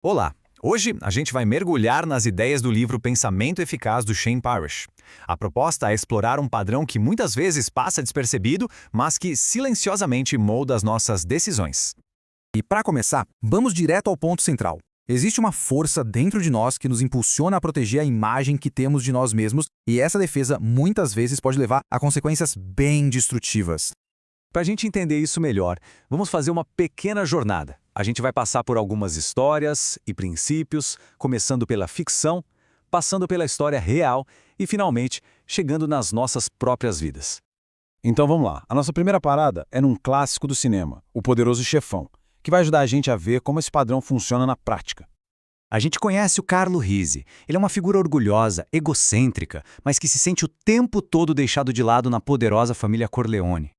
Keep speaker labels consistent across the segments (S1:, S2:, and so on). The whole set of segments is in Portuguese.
S1: Olá! Hoje a gente vai mergulhar nas ideias do livro Pensamento Eficaz do Shane Parrish. A proposta é explorar um padrão que muitas vezes passa despercebido, mas que silenciosamente molda as nossas decisões.
S2: E para começar, vamos direto ao ponto central. Existe uma força dentro de nós que nos impulsiona a proteger a imagem que temos de nós mesmos, e essa defesa muitas vezes pode levar a consequências bem destrutivas.
S1: Para a gente entender isso melhor, vamos fazer uma pequena jornada. A gente vai passar por algumas histórias e princípios, começando pela ficção, passando pela história real e, finalmente, chegando nas nossas próprias vidas.
S3: Então vamos lá. A nossa primeira parada é num clássico do cinema, O Poderoso Chefão, que vai ajudar a gente a ver como esse padrão funciona na prática.
S4: A gente conhece o Carlo Rizzi. Ele é uma figura orgulhosa, egocêntrica, mas que se sente o tempo todo deixado de lado na poderosa família Corleone.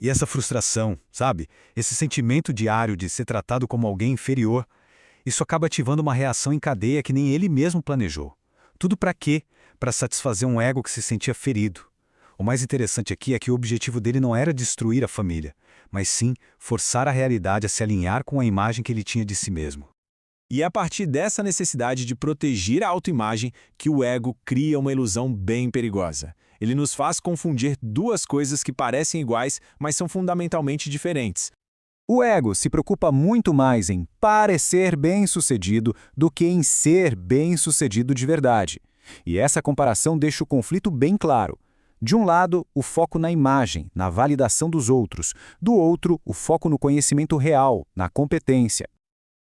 S5: E essa frustração, sabe? Esse sentimento diário de ser tratado como alguém inferior, isso acaba ativando uma reação em cadeia que nem ele mesmo planejou. Tudo para quê? Para satisfazer um ego que se sentia ferido. O mais interessante aqui é que o objetivo dele não era destruir a família, mas sim forçar a realidade a se alinhar com a imagem que ele tinha de si mesmo.
S6: E é a partir dessa necessidade de proteger a autoimagem que o ego cria uma ilusão bem perigosa. Ele nos faz confundir duas coisas que parecem iguais, mas são fundamentalmente diferentes.
S2: O ego se preocupa muito mais em parecer bem-sucedido do que em ser bem-sucedido de verdade. E essa comparação deixa o conflito bem claro. De um lado, o foco na imagem, na validação dos outros. Do outro, o foco no conhecimento real, na competência.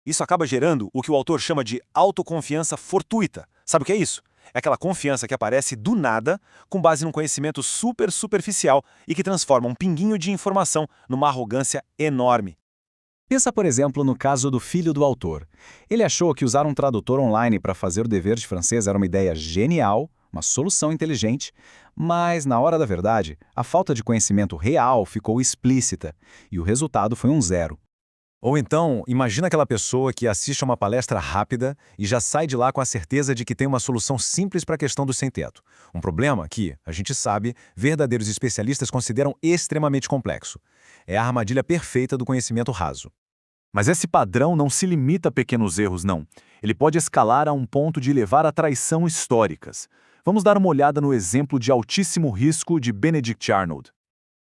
S7: Isso acaba gerando o que o autor chama de autoconfiança fortuita. Sabe o que é isso? É aquela confiança que aparece do nada, com base num conhecimento superficial e que transforma um pinguinho de informação numa arrogância enorme.
S2: Pensa, por exemplo, no caso do filho do autor. Ele achou que usar um tradutor online para fazer o dever de francês era uma ideia genial, uma solução inteligente, mas, na hora da verdade, a falta de conhecimento real ficou explícita, e o resultado foi um 0.
S5: Ou então, imagina aquela pessoa que assiste a uma palestra rápida e já sai de lá com a certeza de que tem uma solução simples para a questão do sem-teto. Um problema que, a gente sabe, verdadeiros especialistas consideram extremamente complexo. É a armadilha perfeita do conhecimento raso.
S8: Mas esse padrão não se limita a pequenos erros, não. Ele pode escalar a um ponto de levar a traição históricas. Vamos dar uma olhada no exemplo de altíssimo risco de Benedict Arnold.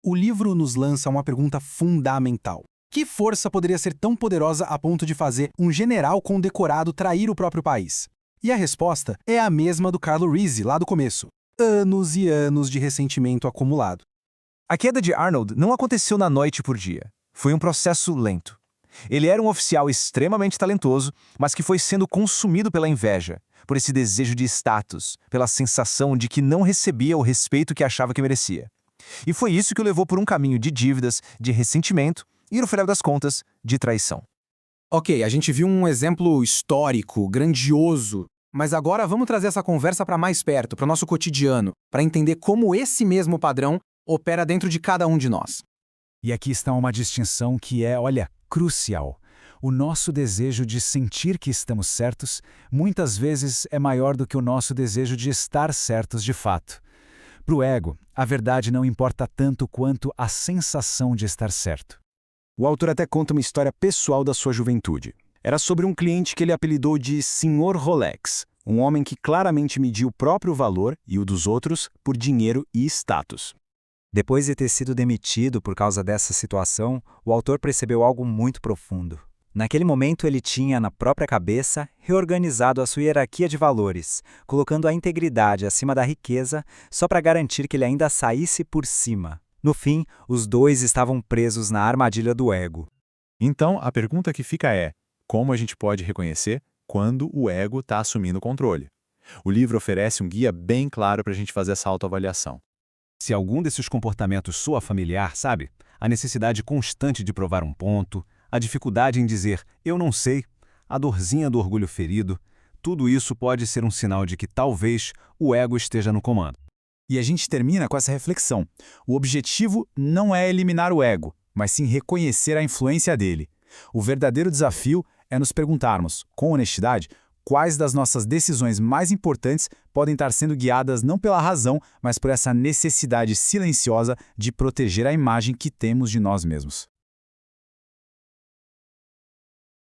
S2: O livro nos lança uma pergunta fundamental. Que força poderia ser tão poderosa a ponto de fazer um general condecorado trair o próprio país? E a resposta é a mesma do Carlo Rizzi, lá do começo. Anos e anos de ressentimento acumulado.
S9: A queda de Arnold não aconteceu na noite por dia. Foi um processo lento. Ele era um oficial extremamente talentoso, mas que foi sendo consumido pela inveja, por esse desejo de status, pela sensação de que não recebia o respeito que achava que merecia. E foi isso que o levou por um caminho de dívidas, de ressentimento e, no final das contas, de traição.
S2: Ok, a gente viu um exemplo histórico, grandioso, mas agora vamos trazer essa conversa para mais perto, para o nosso cotidiano, para entender como esse mesmo padrão opera dentro de cada um de nós.
S3: E aqui está uma distinção que é, olha, crucial. O nosso desejo de sentir que estamos certos muitas vezes é maior do que o nosso desejo de estar certos de fato. Para o ego, a verdade não importa tanto quanto a sensação de estar certo.
S5: O autor até conta uma história pessoal da sua juventude. Era sobre um cliente que ele apelidou de Senhor Rolex, um homem que claramente media o próprio valor e o dos outros por dinheiro e status.
S4: Depois de ter sido demitido por causa dessa situação, o autor percebeu algo muito profundo. Naquele momento, ele tinha, na própria cabeça, reorganizado a sua hierarquia de valores, colocando a integridade acima da riqueza só para garantir que ele ainda saísse por cima. No fim, os dois estavam presos na armadilha do ego.
S5: Então, a pergunta que fica é, como a gente pode reconhecer quando o ego está assumindo o controle? O livro oferece um guia bem claro para a gente fazer essa autoavaliação.
S1: Se algum desses comportamentos soa familiar, sabe? A necessidade constante de provar um ponto, a dificuldade em dizer "eu não sei", a dorzinha do orgulho ferido, tudo isso pode ser um sinal de que talvez o ego esteja no comando.
S2: E a gente termina com essa reflexão. O objetivo não é eliminar o ego, mas sim reconhecer a influência dele. O verdadeiro desafio é nos perguntarmos, com honestidade, quais das nossas decisões mais importantes podem estar sendo guiadas não pela razão, mas por essa necessidade silenciosa de proteger a imagem que temos de nós mesmos.